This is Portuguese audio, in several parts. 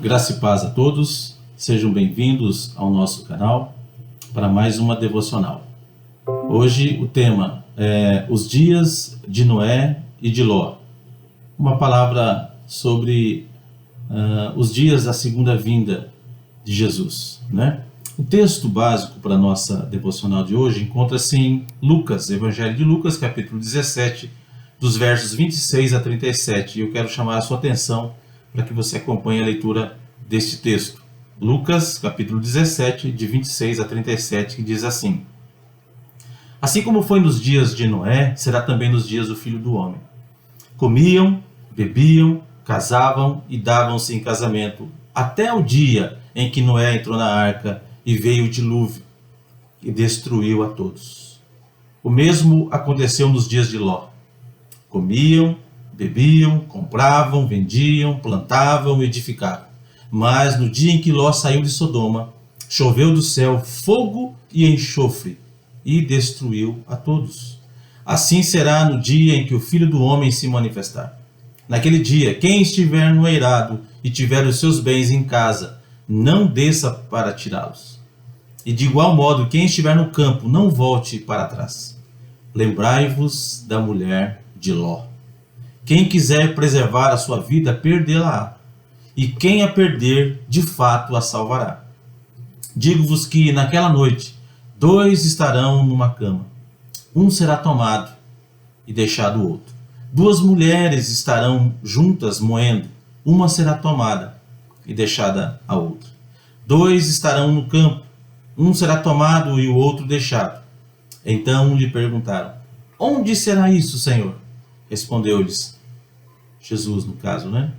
Graça e paz a todos, sejam bem-vindos ao nosso canal para mais uma devocional. Hoje o tema é os dias de Noé e de Ló. Uma palavra sobre os dias da segunda vinda de Jesus, né? O texto básico para a nossa devocional de hoje encontra-se em Lucas, Evangelho de Lucas, capítulo 17, dos versos 26 a 37. E eu quero chamar a sua atenção para que você acompanhe a leitura deste texto. Lucas, capítulo 17, de 26 a 37, que diz assim: Assim como foi nos dias de Noé, será também nos dias do Filho do Homem. Comiam, bebiam, casavam e davam-se em casamento, até o dia em que Noé entrou na arca e veio o dilúvio e destruiu a todos. O mesmo aconteceu nos dias de Ló. Comiam, bebiam, compravam, vendiam, plantavam e edificavam. Mas no dia em que Ló saiu de Sodoma, choveu do céu fogo e enxofre e destruiu a todos. Assim será no dia em que o Filho do Homem se manifestar. Naquele dia, quem estiver no eirado e tiver os seus bens em casa, não desça para tirá-los. E de igual modo, quem estiver no campo, não volte para trás. Lembrai-vos da mulher de Ló. Quem quiser preservar a sua vida, perdê-la-á. E quem a perder, de fato a salvará. Digo-vos que naquela noite, 2 estarão numa cama. Um será tomado e deixado o outro. 2 mulheres estarão juntas moendo. Uma será tomada e deixada a outra. 2 estarão no campo. Um será tomado e o outro deixado. Então lhe perguntaram: Onde será isso, Senhor? Respondeu-lhes Jesus, no caso, né?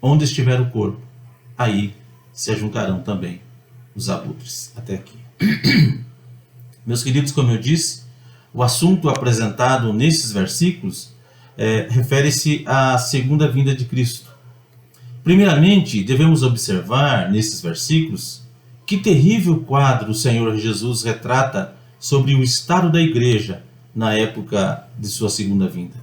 Onde estiver o corpo, aí se ajuntarão também os abutres. Até aqui. Meus queridos, como eu disse, o assunto apresentado nesses versículos refere-se à segunda vinda de Cristo. Primeiramente, devemos observar nesses versículos que terrível quadro o Senhor Jesus retrata sobre o estado da igreja na época de sua segunda vinda.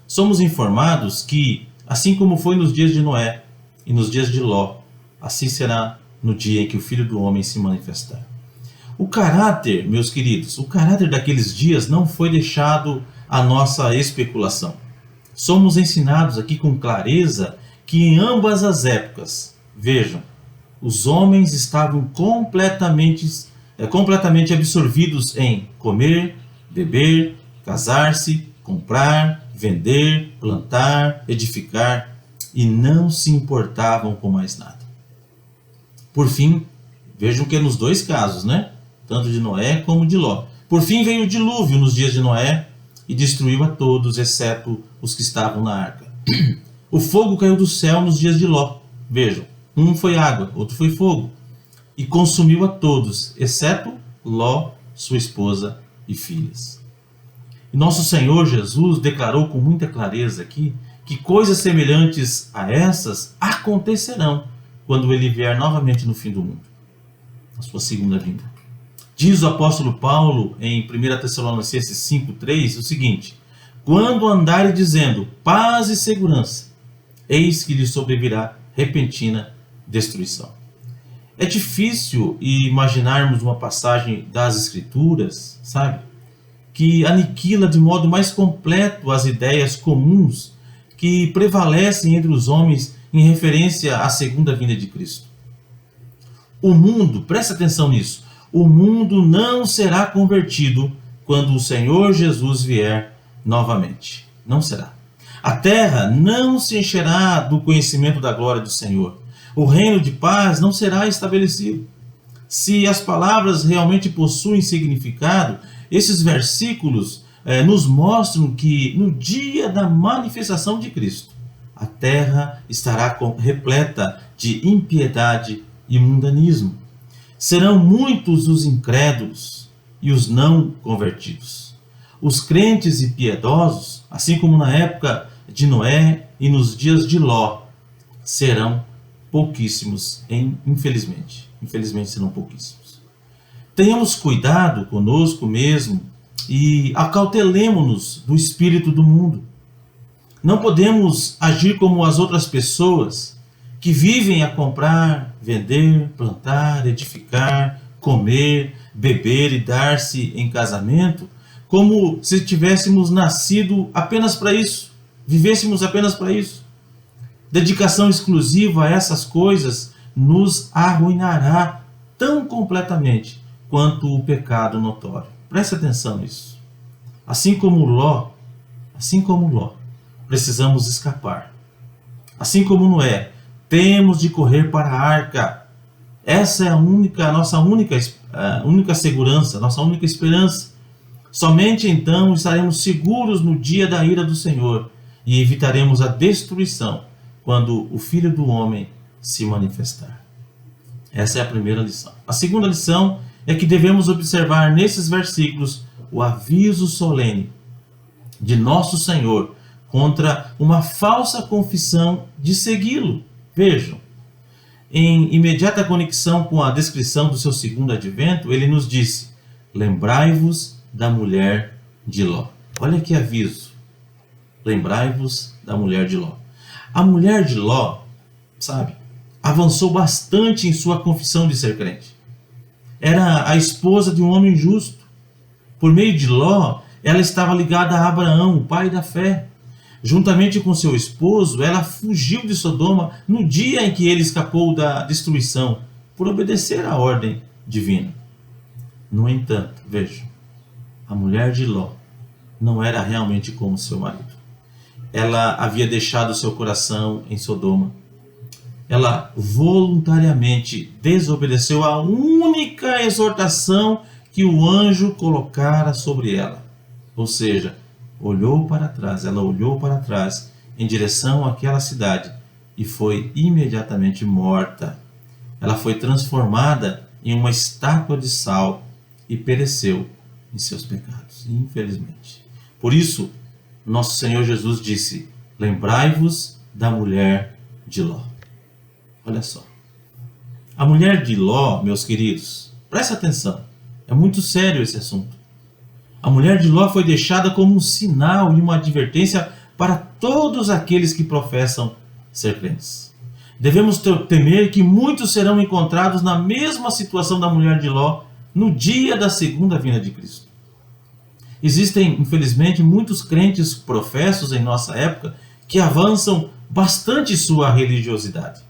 Somos informados que, assim como foi nos dias de Noé e nos dias de Ló, assim será no dia em que o Filho do Homem se manifestar. O caráter, meus queridos, o caráter daqueles dias não foi deixado à nossa especulação. Somos ensinados aqui com clareza que em ambas as épocas, vejam, os homens estavam completamente absorvidos em comer, beber, casar-se, comprar, vender, plantar, edificar, e não se importavam com mais nada. Por fim, vejam que é nos dois casos, né? Tanto de Noé como de Ló. Por fim veio o dilúvio nos dias de Noé e destruiu a todos, exceto os que estavam na arca. O fogo caiu do céu nos dias de Ló. Vejam, um foi água, outro foi fogo, e consumiu a todos, exceto Ló, sua esposa e filhas. E nosso Senhor Jesus declarou com muita clareza aqui que coisas semelhantes a essas acontecerão quando ele vier novamente no fim do mundo, na sua segunda vinda. Diz o apóstolo Paulo em 1 Tessalonicenses 5,3 o seguinte: Quando andarem dizendo paz e segurança, eis que lhes sobrevirá repentina destruição. É difícil imaginarmos uma passagem das Escrituras, sabe, que aniquila de modo mais completo as ideias comuns que prevalecem entre os homens em referência à segunda vinda de Cristo. O mundo, preste atenção nisso, o mundo não será convertido quando o Senhor Jesus vier novamente. Não será. A terra não se encherá do conhecimento da glória do Senhor. O reino de paz não será estabelecido. Se as palavras realmente possuem significado, esses versículos nos mostram que no dia da manifestação de Cristo, a terra estará repleta de impiedade e mundanismo. Serão muitos os incrédulos e os não convertidos. Os crentes e piedosos, assim como na época de Noé e nos dias de Ló, serão pouquíssimos, infelizmente. Infelizmente serão pouquíssimos. Tenhamos cuidado conosco mesmo e acautelemo-nos do espírito do mundo. Não podemos agir como as outras pessoas que vivem a comprar, vender, plantar, edificar, comer, beber e dar-se em casamento, como se tivéssemos nascido apenas para isso, vivêssemos apenas para isso. Dedicação exclusiva a essas coisas nos arruinará tão completamente quanto o pecado notório. Preste atenção nisso. Assim como Ló, precisamos escapar. Assim como Noé, temos de correr para a arca. Essa é a nossa única segurança, nossa única esperança. Somente então estaremos seguros no dia da ira do Senhor e evitaremos a destruição quando o Filho do Homem se manifestar. Essa é a primeira lição. A segunda lição é que devemos observar nesses versículos o aviso solene de nosso Senhor contra uma falsa confissão de segui-lo. Vejam, em imediata conexão com a descrição do seu segundo advento, ele nos disse: lembrai-vos da mulher de Ló. Olha que aviso. Lembrai-vos da mulher de Ló. A mulher de Ló, avançou bastante em sua confissão de ser crente. Era a esposa de um homem justo. Por meio de Ló, ela estava ligada a Abraão, o pai da fé. Juntamente com seu esposo, ela fugiu de Sodoma no dia em que ele escapou da destruição, por obedecer à ordem divina. No entanto, vejam, a mulher de Ló não era realmente como seu marido. Ela havia deixado seu coração em Sodoma. Ela voluntariamente desobedeceu à única exortação que o anjo colocara sobre ela. Ou seja, ela olhou para trás em direção àquela cidade e foi imediatamente morta. Ela foi transformada em uma estátua de sal e pereceu em seus pecados, infelizmente. Por isso, nosso Senhor Jesus disse: lembrai-vos da mulher de Ló. Olha só. A mulher de Ló, meus queridos, presta atenção, é muito sério esse assunto. A mulher de Ló foi deixada como um sinal e uma advertência para todos aqueles que professam ser crentes. Devemos temer que muitos serão encontrados na mesma situação da mulher de Ló no dia da segunda vinda de Cristo. Existem, infelizmente, muitos crentes professos em nossa época que avançam bastante sua religiosidade.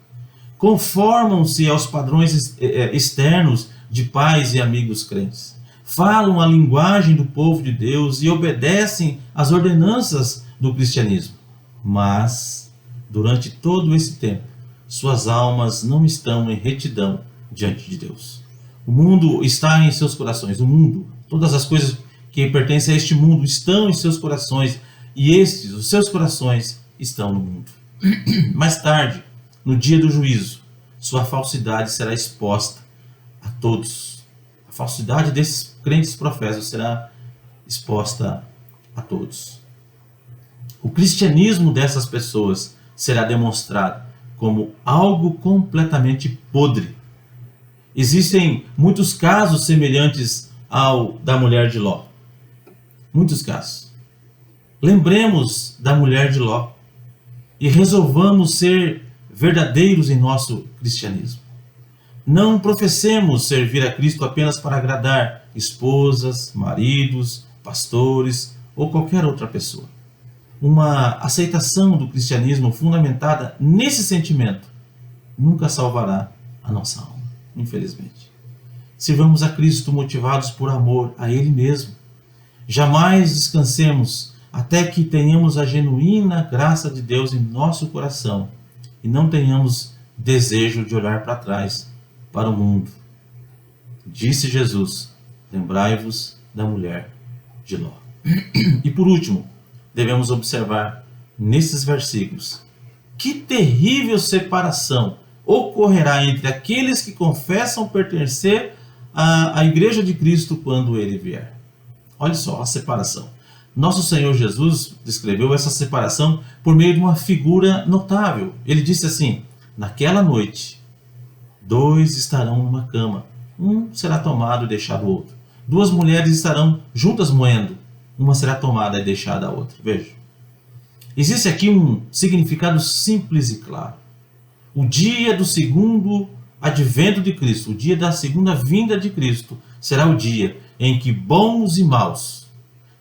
Conformam-se aos padrões externos de pais e amigos crentes. Falam a linguagem do povo de Deus e obedecem às ordenanças do cristianismo. Mas, durante todo esse tempo, suas almas não estão em retidão diante de Deus. O mundo está em seus corações. O mundo, todas as coisas que pertencem a este mundo estão em seus corações. E estes, os seus corações, estão no mundo. Mais tarde, no dia do juízo, sua falsidade será exposta a todos. A falsidade desses crentes professos será exposta a todos. O cristianismo dessas pessoas será demonstrado como algo completamente podre. Existem muitos casos semelhantes ao da mulher de Ló. Muitos casos. Lembremos da mulher de Ló e resolvamos ser verdadeiros em nosso cristianismo. Não professemos servir a Cristo apenas para agradar esposas, maridos, pastores ou qualquer outra pessoa. Uma aceitação do cristianismo fundamentada nesse sentimento nunca salvará a nossa alma, infelizmente. Sirvamos a Cristo motivados por amor a Ele mesmo. Jamais descansemos até que tenhamos a genuína graça de Deus em nosso coração e não tenhamos desejo de olhar para trás, para o mundo. Disse Jesus: lembrai-vos da mulher de Ló. E por último, devemos observar nesses versículos que terrível separação ocorrerá entre aqueles que confessam pertencer à Igreja de Cristo quando Ele vier. Olha só a separação. Nosso Senhor Jesus descreveu essa separação por meio de uma figura notável. Ele disse assim: naquela noite, 2 estarão numa cama, um será tomado e deixado o outro. 2 mulheres estarão juntas moendo, uma será tomada e deixada a outra. Veja, existe aqui um significado simples e claro. O dia do segundo advento de Cristo, o dia da segunda vinda de Cristo, será o dia em que bons e maus,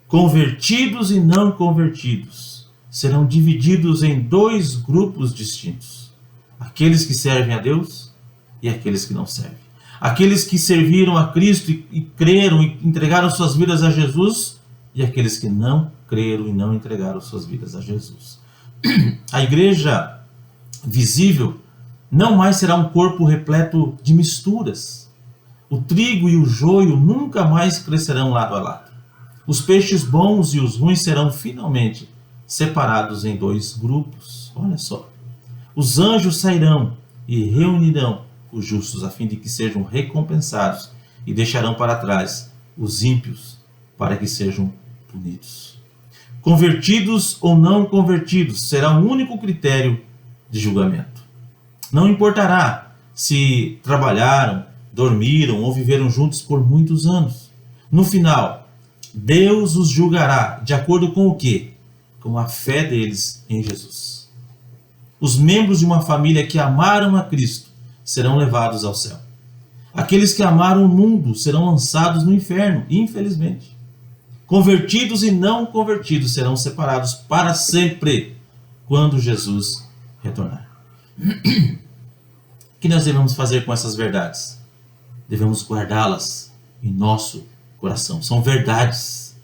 convertidos e não convertidos, serão divididos em dois grupos distintos. Aqueles que servem a Deus e aqueles que não servem. Aqueles que serviram a Cristo e creram e entregaram suas vidas a Jesus, e aqueles que não creram e não entregaram suas vidas a Jesus. A igreja visível não mais será um corpo repleto de misturas. O trigo e o joio nunca mais crescerão lado a lado. Os peixes bons e os ruins serão finalmente separados em dois grupos. Olha só. Os anjos sairão e reunirão os justos, a fim de que sejam recompensados, e deixarão para trás os ímpios, para que sejam punidos. Convertidos ou não convertidos será o único critério de julgamento. Não importará se trabalharam, dormiram ou viveram juntos por muitos anos. No final, Deus os julgará de acordo com o quê? Com a fé deles em Jesus. Os membros de uma família que amaram a Cristo serão levados ao céu. Aqueles que amaram o mundo serão lançados no inferno, infelizmente. Convertidos e não convertidos serão separados para sempre quando Jesus retornar. O que nós devemos fazer com essas verdades? Devemos guardá-las em nosso coração. São verdades.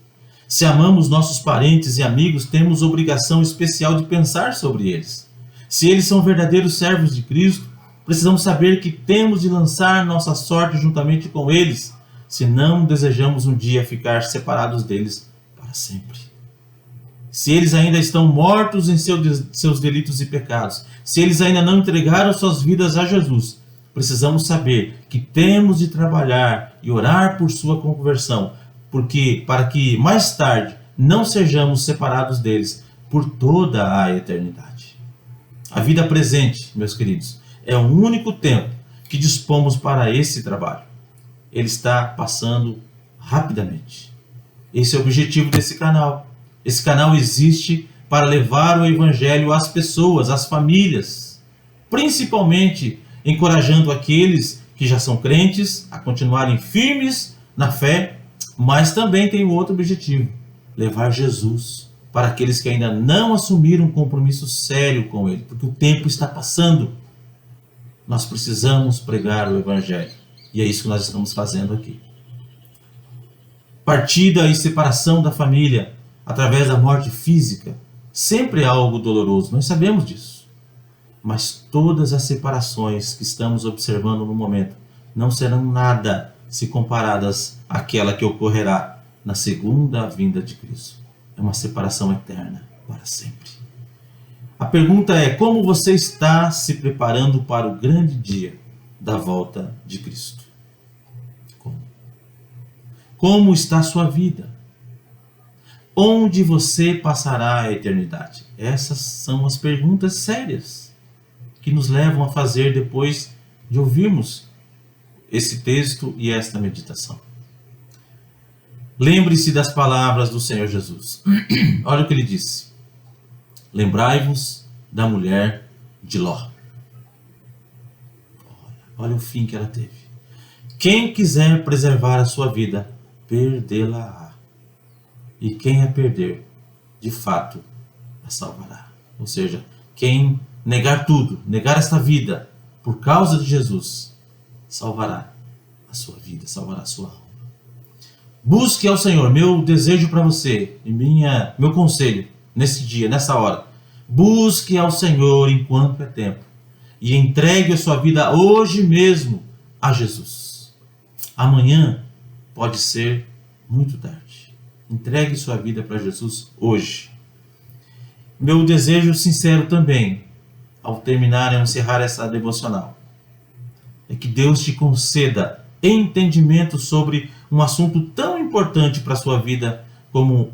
Se amamos nossos parentes e amigos, temos obrigação especial de pensar sobre eles. Se eles são verdadeiros servos de Cristo, precisamos saber que temos de lançar nossa sorte juntamente com eles, se não desejamos um dia ficar separados deles para sempre. Se eles ainda estão mortos em seus delitos e pecados, se eles ainda não entregaram suas vidas a Jesus, precisamos saber que temos de trabalhar e orar por sua conversão, para que mais tarde não sejamos separados deles por toda a eternidade. A vida presente, meus queridos, é o único tempo que dispomos para esse trabalho. Ele está passando rapidamente. Esse é o objetivo desse canal. Esse canal existe para levar o Evangelho às pessoas, às famílias, principalmente encorajando aqueles que já são crentes a continuarem firmes na fé, mas também tem um outro objetivo: levar Jesus para aqueles que ainda não assumiram um compromisso sério com Ele, porque o tempo está passando. Nós precisamos pregar o Evangelho, e é isso que nós estamos fazendo aqui. Partida e separação da família através da morte física sempre é algo doloroso, nós sabemos disso. Mas todas as separações que estamos observando no momento não serão nada se comparadas àquela que ocorrerá na segunda vinda de Cristo. É uma separação eterna, para sempre. A pergunta é: como você está se preparando para o grande dia da volta de Cristo? Como está a sua vida? Onde você passará a eternidade? Essas são as perguntas sérias que nos levam a fazer depois de ouvirmos esse texto e esta meditação. Lembre-se das palavras do Senhor Jesus. Olha o que ele disse: lembrai-vos da mulher de Ló. Olha o fim que ela teve. Quem quiser preservar a sua vida, perdê-la-á. E quem a perder, de fato, a salvará. Ou seja, quem negar tudo, negar esta vida, por causa de Jesus, salvará a sua vida, salvará a sua alma. Busque ao Senhor. Meu desejo para você e meu conselho nesse dia, nessa hora: busque ao Senhor enquanto é tempo e entregue a sua vida hoje mesmo a Jesus. Amanhã pode ser muito tarde. Entregue sua vida para Jesus hoje. Meu desejo sincero também, ao terminar e encerrar essa devocional, é que Deus te conceda entendimento sobre um assunto tão importante para a sua vida como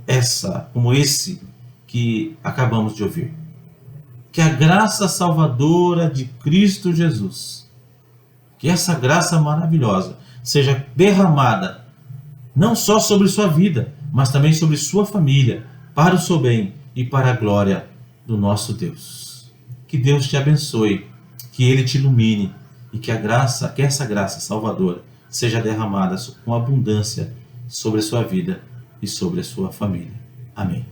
esse que acabamos de ouvir. Que a graça salvadora de Cristo Jesus, que essa graça maravilhosa seja derramada não só sobre sua vida, mas também sobre sua família, para o seu bem e para a glória do nosso Deus. Que Deus te abençoe, que que Ele te ilumine e que essa graça salvadora seja derramada com abundância sobre a sua vida e sobre a sua família. Amém.